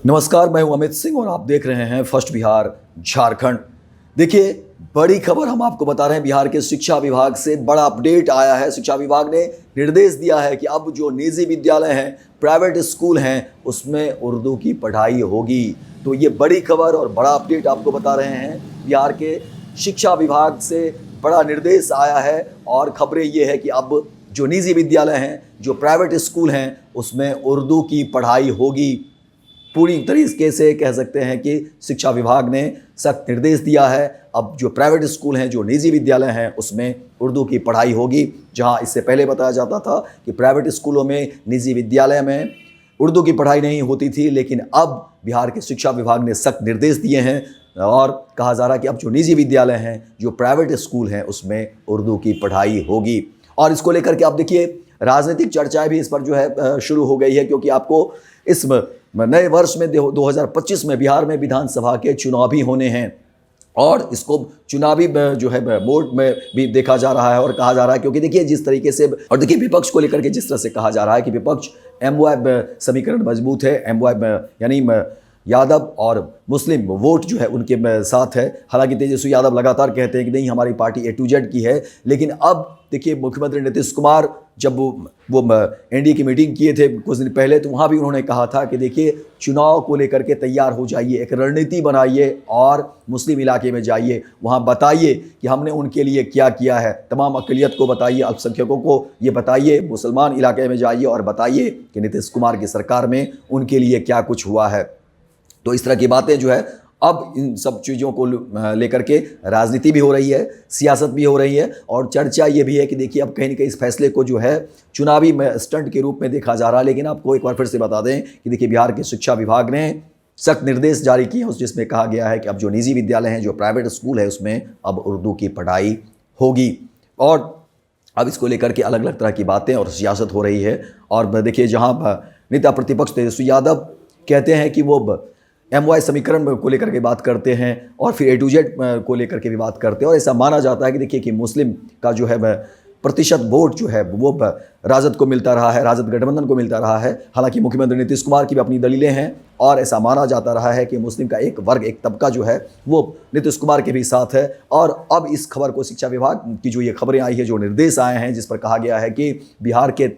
नमस्कार, मैं हूं अमित सिंह और आप देख रहे हैं फर्स्ट बिहार झारखंड। देखिए, बड़ी खबर हम आपको बता रहे हैं। बिहार के शिक्षा विभाग से बड़ा अपडेट आया है। शिक्षा विभाग ने निर्देश दिया है कि अब जो निजी विद्यालय हैं, प्राइवेट स्कूल हैं, उसमें उर्दू की पढ़ाई होगी। तो ये बड़ी खबर और बड़ा अपडेट आपको बता रहे हैं। बिहार के शिक्षा विभाग से बड़ा निर्देश आया है और खबरें ये है कि अब जो निजी विद्यालय हैं, जो प्राइवेट स्कूल हैं, उसमें उर्दू की पढ़ाई होगी। पूरी तरीके से कह सकते हैं कि शिक्षा विभाग ने सख्त निर्देश दिया है। अब जो प्राइवेट स्कूल हैं, जो निजी विद्यालय हैं, उसमें उर्दू की पढ़ाई होगी। जहां इससे पहले बताया जाता था कि प्राइवेट स्कूलों में, निजी विद्यालय में उर्दू की पढ़ाई नहीं होती थी, लेकिन अब बिहार के शिक्षा विभाग ने सख्त निर्देश दिए हैं और कहा जा रहा है कि अब जो निजी विद्यालय हैं, जो प्राइवेट स्कूल हैं, उसमें उर्दू की पढ़ाई होगी। और इसको लेकर के आप देखिए, राजनीतिक चर्चाएं भी इस पर जो है शुरू हो गई है, क्योंकि आपको इस नए वर्ष में 2025 में बिहार में विधानसभा के चुनाव भी होने हैं और इसको चुनावी जो है मोड में भी देखा जा रहा है और कहा जा रहा है। क्योंकि देखिए, जिस तरीके से और देखिए विपक्ष को लेकर के जिस तरह से कहा जा रहा है कि विपक्ष एमवाय समीकरण मजबूत है, एमवाय यानी यादव और मुस्लिम वोट जो है उनके साथ है। हालांकि तेजस्वी यादव लगातार कहते हैं कि नहीं, हमारी पार्टी A to Z की है। लेकिन अब देखिए, मुख्यमंत्री नीतीश कुमार जब वो एनडीए की मीटिंग किए थे कुछ दिन पहले, तो वहाँ भी उन्होंने कहा था कि देखिए, चुनाव को लेकर के तैयार हो जाइए, एक रणनीति बनाइए और मुस्लिम इलाके में जाइए, वहाँ बताइए कि हमने उनके लिए क्या किया है। तमाम अक़लियत को बताइए, अल्पसंख्यकों को ये बताइए, मुसलमान इलाके में जाइए और बताइए कि नीतीश कुमार की सरकार में उनके लिए क्या कुछ हुआ है। तो इस तरह की बातें जो है, अब इन सब चीज़ों को लेकर के राजनीति भी हो रही है, सियासत भी हो रही है और चर्चा ये भी है कि देखिए, अब कहीं ना कहीं इस फैसले को जो है चुनावी स्टंट के रूप में देखा जा रहा है। लेकिन आपको एक बार फिर से बता दें कि देखिए, बिहार के शिक्षा विभाग ने सख्त निर्देश जारी किए हैं, जिसमें कहा गया है कि अब जो निजी विद्यालय हैं, जो प्राइवेट स्कूल है, उसमें अब उर्दू की पढ़ाई होगी। और अब इसको लेकर के अलग अलग तरह की बातें और सियासत हो रही है। और देखिए, जहाँ नेता प्रतिपक्ष तेजस्वी यादव कहते हैं कि वो एमवाय समीकरण को लेकर के बात करते हैं और फिर A to Z को लेकर के भी बात करते हैं। और ऐसा माना जाता है कि देखिए कि मुस्लिम का जो है प्रतिशत वोट जो है वो राजद को मिलता रहा है, राजद गठबंधन को मिलता रहा है। हालांकि मुख्यमंत्री नीतीश कुमार की भी अपनी दलीलें हैं और ऐसा माना जाता रहा है कि मुस्लिम का एक वर्ग, एक तबका जो है वो नीतीश कुमार के भी साथ है। और अब इस खबर को शिक्षा विभाग की जो ये खबरें आई है, जो निर्देश आए हैं, जिस पर कहा गया है कि बिहार के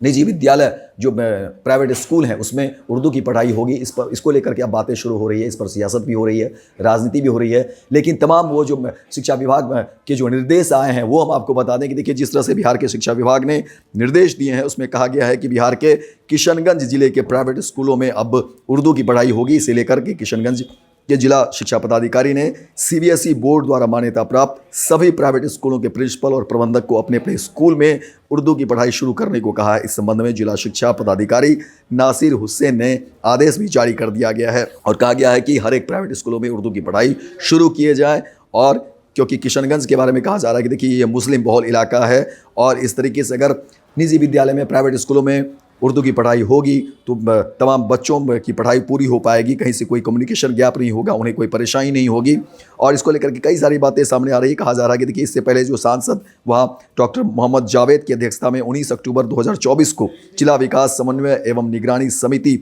निजी विद्यालय, जो प्राइवेट स्कूल हैं, उसमें उर्दू की पढ़ाई होगी। इसको लेकर के अब बातें शुरू हो रही है, इस पर सियासत भी हो रही है, राजनीति भी हो रही है। लेकिन तमाम वो जो शिक्षा विभाग के जो निर्देश आए हैं, वो हम आपको बता दें कि देखिए, जिस तरह से बिहार के शिक्षा विभाग ने निर्देश दिए हैं, उसमें कहा गया है कि बिहार के किशनगंज जिले के प्राइवेट स्कूलों में अब उर्दू की पढ़ाई होगी। इसे लेकर के किशनगंज के जिला शिक्षा पदाधिकारी ने CBSE बोर्ड द्वारा मान्यता प्राप्त सभी प्राइवेट स्कूलों के प्रिंसिपल और प्रबंधक को अपने अपने स्कूल में उर्दू की पढ़ाई शुरू करने को कहा है। इस संबंध में जिला शिक्षा पदाधिकारी नासिर हुसैन ने आदेश भी जारी कर दिया गया है और कहा गया है कि हर एक प्राइवेट स्कूलों में उर्दू की पढ़ाई शुरू किए जाए। और क्योंकि किशनगंज के बारे में कहा जा रहा है कि देखिए, ये मुस्लिम बहुल इलाका है और इस तरीके से अगर निजी विद्यालय में, प्राइवेट स्कूलों में उर्दू की पढ़ाई होगी तो तमाम बच्चों की पढ़ाई पूरी हो पाएगी, कहीं से कोई कम्युनिकेशन गैप नहीं होगा, उन्हें कोई परेशानी नहीं होगी। और इसको लेकर के कई सारी बातें सामने आ रही है। कहा जा रहा है कि देखिए, इससे पहले जो सांसद वहाँ डॉक्टर मोहम्मद जावेद की अध्यक्षता में 19 अक्टूबर 2024 को जिला विकास समन्वय एवं निगरानी समिति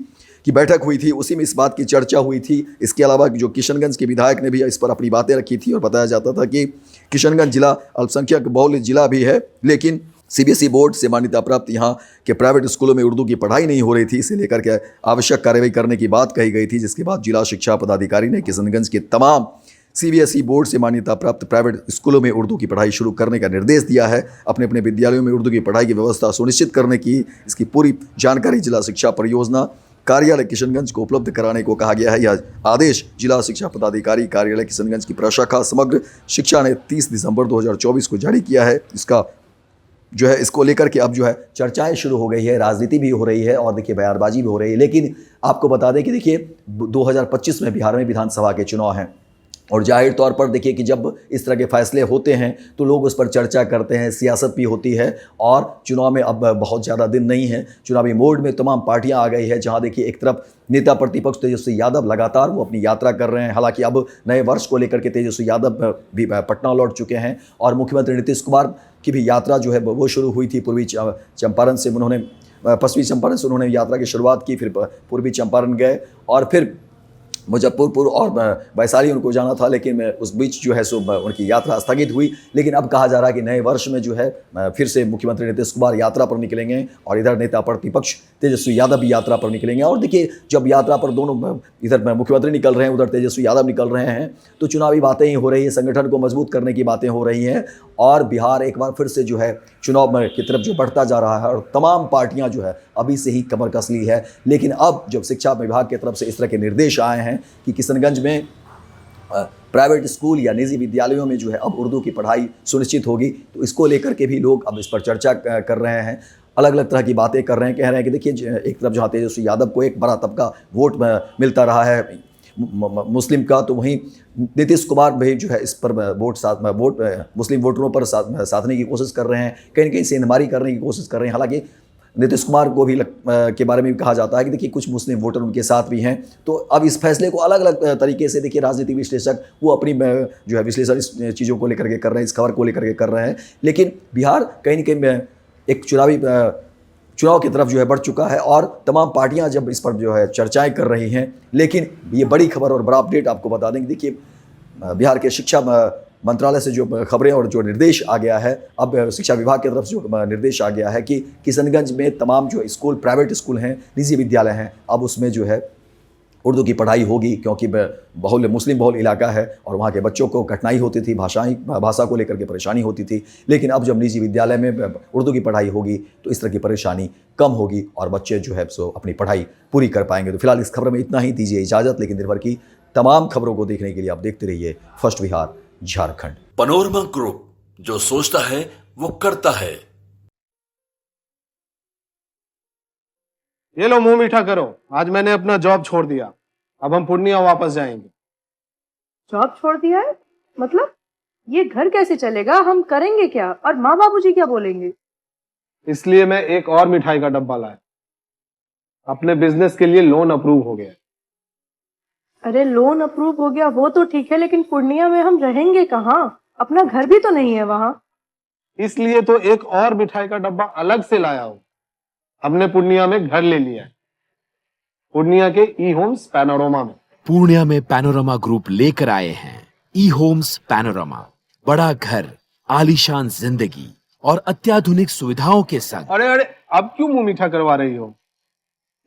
की बैठक हुई थी, उसी में इस बात की चर्चा हुई थी। इसके अलावा जो किशनगंज के विधायक ने भी इस पर अपनी बातें रखी थी और बताया जाता था कि किशनगंज जिला अल्पसंख्यक बहुल जिला भी है, लेकिन CBSE बोर्ड से मान्यता प्राप्त यहाँ के प्राइवेट स्कूलों में उर्दू की पढ़ाई नहीं हो रही थी। इसे लेकर के आवश्यक कार्रवाई करने की बात कही गई थी, जिसके बाद जिला शिक्षा पदाधिकारी ने किशनगंज के तमाम CBSE बोर्ड से मान्यता प्राप्त प्राइवेट स्कूलों में उर्दू की पढ़ाई शुरू करने का निर्देश दिया है। अपने अपने विद्यालयों में उर्दू की पढ़ाई की व्यवस्था सुनिश्चित करने की इसकी पूरी जानकारी जिला शिक्षा परियोजना कार्यालय किशनगंज को उपलब्ध कराने को कहा गया है। यह आदेश जिला शिक्षा पदाधिकारी कार्यालय किशनगंज की प्रशाखा समग्र शिक्षा ने 30 दिसंबर 2024 को जारी किया है। इसका जो है, इसको लेकर के अब जो है चर्चाएं शुरू हो गई है, राजनीति भी हो रही है और देखिए बयानबाजी भी हो रही है। लेकिन आपको बता दें कि देखिए, 2025 में बिहार में विधानसभा के चुनाव हैं और जाहिर तौर पर देखिए कि जब इस तरह के फैसले होते हैं तो लोग उस पर चर्चा करते हैं, सियासत भी होती है। और चुनाव में अब बहुत ज़्यादा दिन नहीं है, चुनावी मोड में तमाम पार्टियां आ गई है। जहां देखिए, एक तरफ नेता प्रतिपक्ष तेजस्वी यादव लगातार वो अपनी यात्रा कर रहे हैं। हालांकि अब नए वर्ष को लेकर के तेजस्वी यादव भी पटना लौट चुके हैं और मुख्यमंत्री नीतीश कुमार की भी यात्रा जो है वो शुरू हुई थी। पूर्वी चंपारण से उन्होंने पश्चिमी चंपारण से उन्होंने यात्रा की शुरुआत की, फिर पूर्वी चंपारण गए और फिर मुजफ्फरपुर और वैशाली उनको जाना था, लेकिन उस बीच जो है सो उनकी यात्रा स्थगित हुई। लेकिन अब कहा जा रहा है कि नए वर्ष में जो है फिर से मुख्यमंत्री नीतीश कुमार यात्रा पर निकलेंगे और इधर नेता प्रतिपक्ष तेजस्वी यादव भी यात्रा पर निकलेंगे। और देखिए, जब यात्रा पर दोनों, इधर मुख्यमंत्री निकल रहे हैं, उधर तेजस्वी यादव निकल रहे हैं, तो चुनावी बातें ही हो रही है, संगठन को मजबूत करने की बातें हो रही हैं और बिहार एक बार फिर से जो है चुनाव की तरफ जो बढ़ता जा रहा है और तमाम पार्टियां जो है अभी से ही कमर कस ली है। लेकिन अब जब शिक्षा विभाग की तरफ से इस तरह के निर्देश आए हैं कि किशनगंज में प्राइवेट स्कूल या निजी विद्यालयों में जो है अब उर्दू की पढ़ाई सुनिश्चित होगी, तो इसको लेकर के भी लोग अब इस पर चर्चा कर रहे हैं, अलग अलग तरह की बातें कर रहे हैं। कह रहे हैं कि देखिए, एक तरफ जहाँ तेजस्वी यादव को एक बड़ा तबका वोट मिलता रहा है मुस्लिम का, तो वहीं नीतीश कुमार भी जो है इस पर वोट मुस्लिम वोटरों पर साधने की कोशिश कर रहे हैं, कहीं ना कहीं सेंधमारी करने की कोशिश कर रहे हैं। हालांकि नीतीश कुमार को भी के बारे में भी कहा जाता है कि देखिए कुछ मुस्लिम वोटर उनके साथ भी हैं। तो अब इस फैसले को अलग अलग तरीके से देखिए राजनीतिक विश्लेषक वो अपनी जो है विश्लेषण इस चीज़ों को लेकर के कर रहे हैं, इस खबर को लेकर के कर रहे हैं। लेकिन बिहार कहीं ना कहीं एक चुनाव की तरफ जो है बढ़ चुका है और तमाम पार्टियां जब इस पर जो है चर्चाएं कर रही हैं। लेकिन ये बड़ी खबर और बड़ा अपडेट आपको बता देंगे। देखिए, बिहार के शिक्षा मंत्रालय से जो खबरें और जो निर्देश आ गया है, अब शिक्षा विभाग की तरफ से जो निर्देश आ गया है कि किशनगंज में तमाम जो स्कूल, प्राइवेट स्कूल हैं, निजी विद्यालय हैं, अब उसमें जो है उर्दू की पढ़ाई होगी, क्योंकि मुस्लिम बहुल इलाका है और वहाँ के बच्चों को कठिनाई होती थी, भाषा को लेकर के परेशानी होती थी। लेकिन अब जब निजी विद्यालय में उर्दू की पढ़ाई होगी तो इस तरह की परेशानी कम होगी और बच्चे जो है सो अपनी पढ़ाई पूरी कर पाएंगे। तो फिलहाल इस खबर में इतना ही, दीजिए इजाज़त। लेकिन दिन भर की तमाम खबरों को देखने के लिए आप देखते रहिए first Bihar Jharkhand. Panorama group, जो सोचता है वो करता है। ये लो, मुंह मीठा करो, आज मैंने अपना जॉब छोड़ दिया, अब हम पूर्णिया वापस जाएंगे। जॉब छोड़ दिया है? मतलब ये घर कैसे चलेगा? हम करेंगे क्या? और माँ बाबूजी क्या बोलेंगे? इसलिए मैं एक और मिठाई का डब्बा लाया, अपने बिजनेस के लिए लोन अप्रूव हो गया। अरे लोन अप्रूव हो गया वो तो ठीक है, लेकिन पूर्णिया में हम रहेंगे कहाँ? अपना घर भी तो नहीं है वहां। इसलिए तो एक और मिठाई का डब्बा अलग से लाया हूं। हमने पूर्णिया में घर ले लिया है, पूर्णिया के ई होम्स पैनोरमा में। पूर्णिया में पैनोरमा ग्रुप लेकर आए हैं ई होम्स पैनोरमा। बड़ा घर, आलीशान जिंदगी और अत्याधुनिक सुविधाओं के संग। अरे अब क्यों मुंह मीठा करवा रही हो?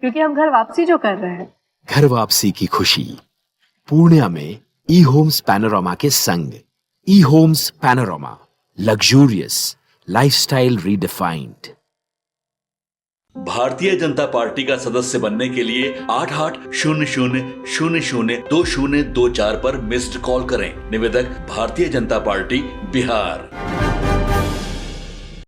क्योंकि हम घर वापसी जो कर रहे हैं। घर वापसी की खुशी पूर्णिया में ई होम्स पैनोरमा के संग। E Homes Panorama, luxurious lifestyle redefined. Bharatiya Janata party का सदस्य बनने के लिए 8800002024 पर मिस्ड कॉल करें। निवेदक, भारतीय जनता पार्टी, बिहार।